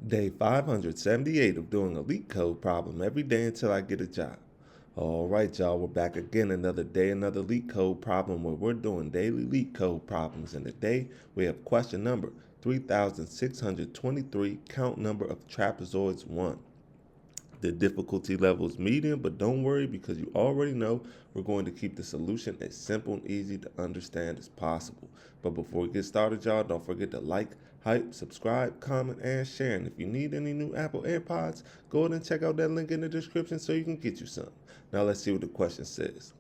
Day 578 of doing a Leetcode problem every day until I get a job. All right, y'all, we're back again another day, another Leetcode problem where we're doing daily Leetcode problems. And today we have question number 3623, count number of trapezoids 1. The difficulty level is medium, but don't worry because you already know we're going to keep the solution as simple and easy to understand as possible. But before we get started, y'all, don't forget to like, hype, subscribe, comment, and share. And if you need any new Apple AirPods, go ahead and check out that link in the description so you can get you some. Now let's see what the question says.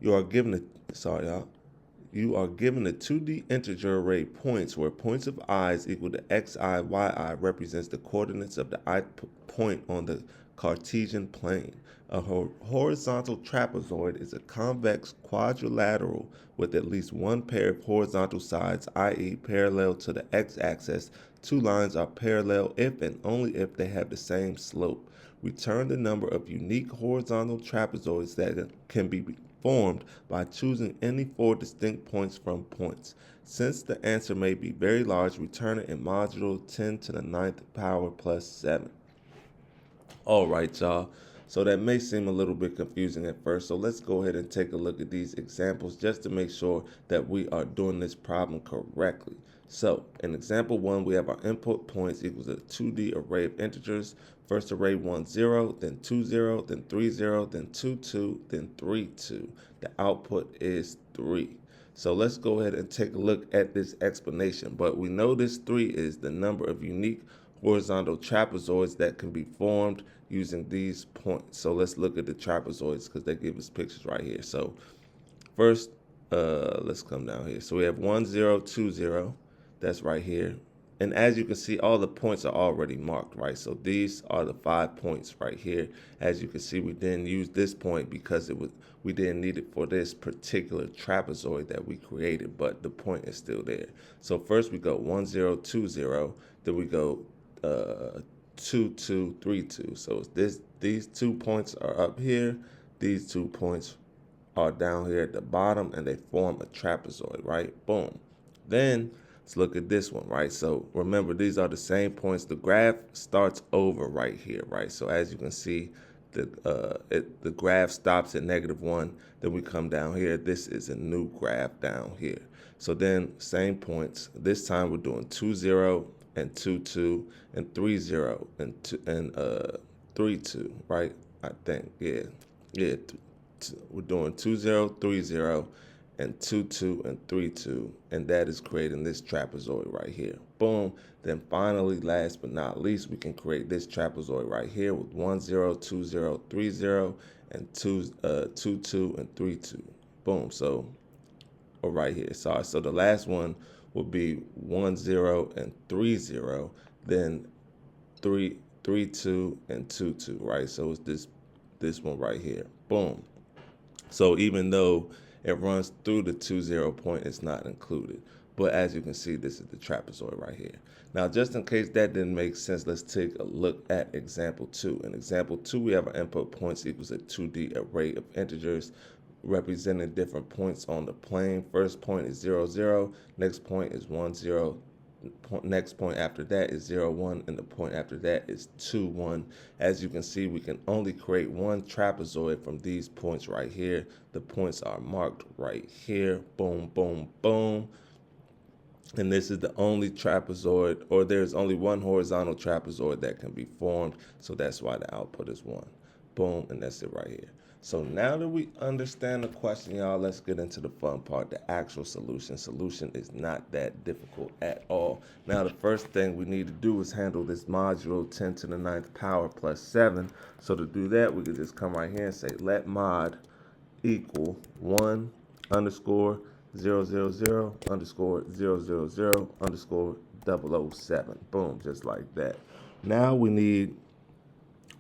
You are given a 2D integer array points where points of i's equal to xi, yi represents the coordinates of the I point on the Cartesian plane. A horizontal trapezoid is a convex quadrilateral with at least one pair of horizontal sides, i.e. parallel to the x-axis. Two lines are parallel if and only if they have the same slope. Return the number of unique horizontal trapezoids that can be formed by choosing any 4 distinct points from points. Since the answer may be very large, return it in modulo 10 to the 9th power plus 7. All right, y'all. So that may seem a little bit confusing at first. So let's go ahead and take a look at these examples just to make sure that we are doing this problem correctly. So in example 1, we have our input points equals a 2D array of integers. First array 1, 0, then 2, 0, then 3, 0, then 2, 2, then 3, 2. The output is 3. So let's go ahead and take a look at this explanation. But we know this 3 is the number of unique horizontal trapezoids that can be formed using these points. So let's look at the trapezoids because they give us pictures right here. So first, let's come down here. So we have 1, 0, 2, 0. That's right here. And as you can see, all the points are already marked, right? So these are the 5 points right here. As you can see, we didn't use this point because we didn't need it for this particular trapezoid that we created, but the point is still there. So first we go 1, 0, 2, 0. Then we go 2, 2, 3, 2. So these 2 points are up here. These 2 points are down here at the bottom, and they form a trapezoid, right? Boom. Then let's look at this one, right? So remember, these are the same points. The graph starts over right here, right? So as you can see, the graph stops at -1. Then we come down here. This is a new graph down here. So then same points. This time we're doing 2, 0, and 2, 2, and 3, 0, and 3, 2, right? I think, yeah. We're doing 2, 0, 3, 0, and 2, 2, and 3, 2, and that is creating this trapezoid right here. Boom. Then finally, last but not least, we can create this trapezoid right here with 1, 0, 2, 0, 3, 0, and 2, 2, and 3, 2. Boom. So, or right here, sorry. So the last one will be 1, 0, and 3, 0, then 3, 3, 2, and 2, 2, right? So it's this one right here. Boom. So even though it runs through the 2, 0 point, it's not included. But as you can see, this is the trapezoid right here. Now, just in case that didn't make sense, let's take a look at example 2. In example 2, we have our input points equals a 2D array of integers representing different points on the plane. First point is 0, 0. Next point is 1, 0. Next point after that is 0, 1, and the point after that is 2, 1. As you can see, we can only create one trapezoid from these points right here. The points are marked right here. Boom, boom, boom. And this is the only trapezoid, or there's only one horizontal trapezoid that can be formed. So that's why the output is 1. Boom, and that's it right here. So now that we understand the question, y'all, let's get into the fun part, the actual solution. Solution is not that difficult at all. Now, the first thing we need to do is handle this modulo 10 to the 9th power plus 7. So to do that, we can just come right here and say let mod equal 1 underscore 000 underscore 000 underscore 007. Boom, just like that. Now we need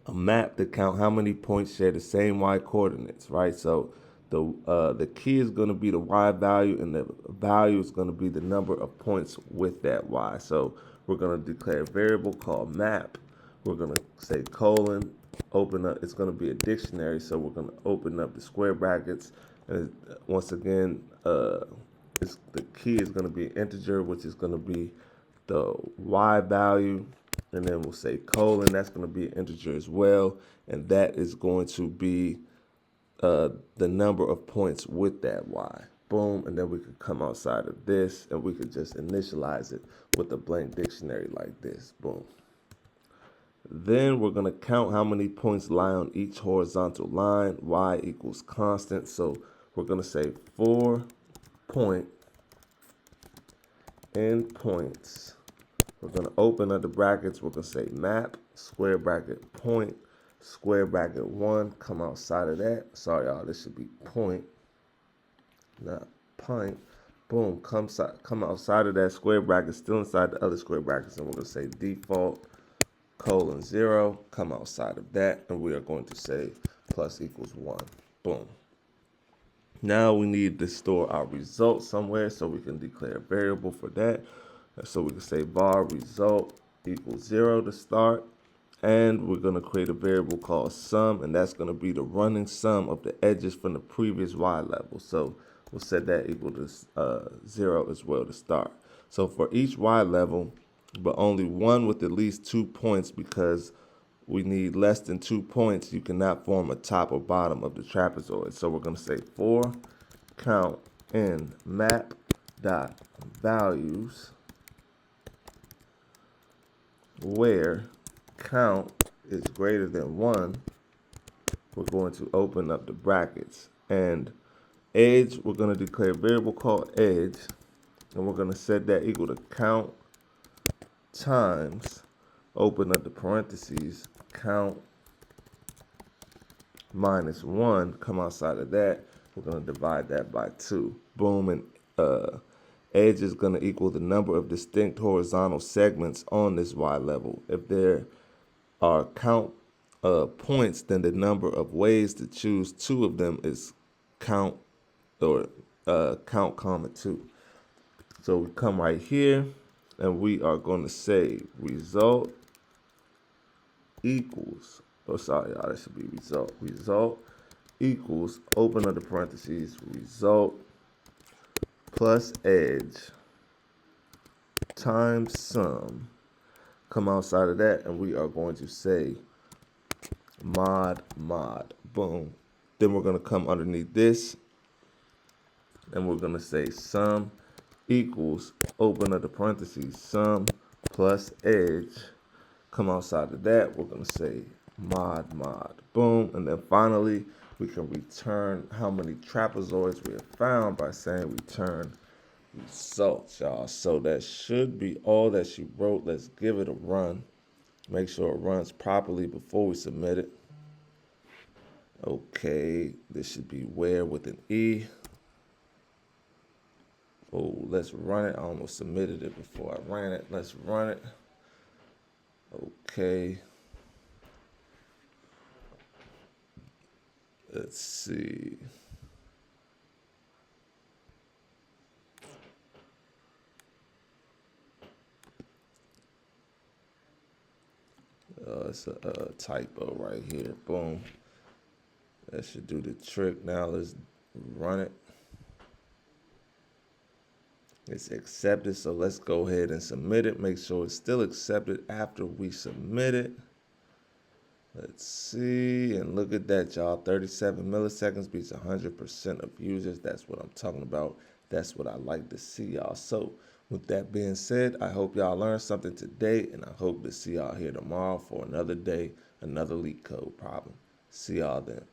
a map to count how many points share the same y coordinates, right? So the key is going to be the y value, and the value is going to be the number of points with that y. So we're going to declare a variable called map. We're going to say colon, open up. It's going to be a dictionary, so we're going to open up the square brackets. And once again, the key is going to be an integer, which is going to be the y value, and then we'll say colon. That's going to be an integer as well, and that is going to be the number of points with that y. Boom, and then we could come outside of this, and we could just initialize it with a blank dictionary like this. Boom. Then we're going to count how many points lie on each horizontal line. Y equals constant, so we're going to say 4 point endpoints. We're going to open up the brackets. We're going to say map, square bracket, point, square bracket 1. Come outside of that. Sorry, y'all. This should be point, not pint. Boom. Come outside of that square bracket, still inside the other square brackets. And we're going to say default colon 0. Come outside of that. And we are going to say plus equals 1. Boom. Now we need to store our result somewhere, so we can declare a variable for that. So we can say var result equals 0 to start. And we're going to create a variable called sum, and that's going to be the running sum of the edges from the previous y level. So we'll set that equal to 0 as well to start. So for each y level, but only one with at least 2 points, because we need less than 2 points, you cannot form a top or bottom of the trapezoid. So we're going to say for count in map dot values where count is greater than 1, we're going to open up the brackets. And edge, we're going to declare a variable called edge, and we're going to set that equal to count times, open up the parentheses, count minus 1. Come outside of that, we're going to divide that by 2. Boom, and edge is going to equal the number of distinct horizontal segments on this y level. If there are count points, then the number of ways to choose 2 of them is count or count comma 2. So we come right here, and we are going to say result equals, oh sorry y'all, that should be result equals, open up the parentheses, result plus edge times sum. Come outside of that, and we are going to say mod. Boom. Then we're going to come underneath this, and we're going to say sum equals, open up the parentheses, sum plus edge. Come outside of that, we're going to say mod. Boom. And then finally, we can return how many trapezoids we have found by saying return results, y'all. So that should be all that she wrote. Let's give it a run. Make sure it runs properly before we submit it. Okay, this should be where with an E. Oh, let's run it. I almost submitted it before I ran it. Let's run it. Okay. Let's see. It's a typo right here. Boom. That should do the trick. Now let's run it. It's accepted, so let's go ahead and submit it. Make sure it's still accepted after we submit it. Let's see, and look at that, y'all. 37 milliseconds beats 100% of users. That's what I'm talking about. That's what I like to see, y'all. So with that being said, I hope y'all learned something today, and I hope to see y'all here tomorrow for another day, another Leetcode problem. See y'all then.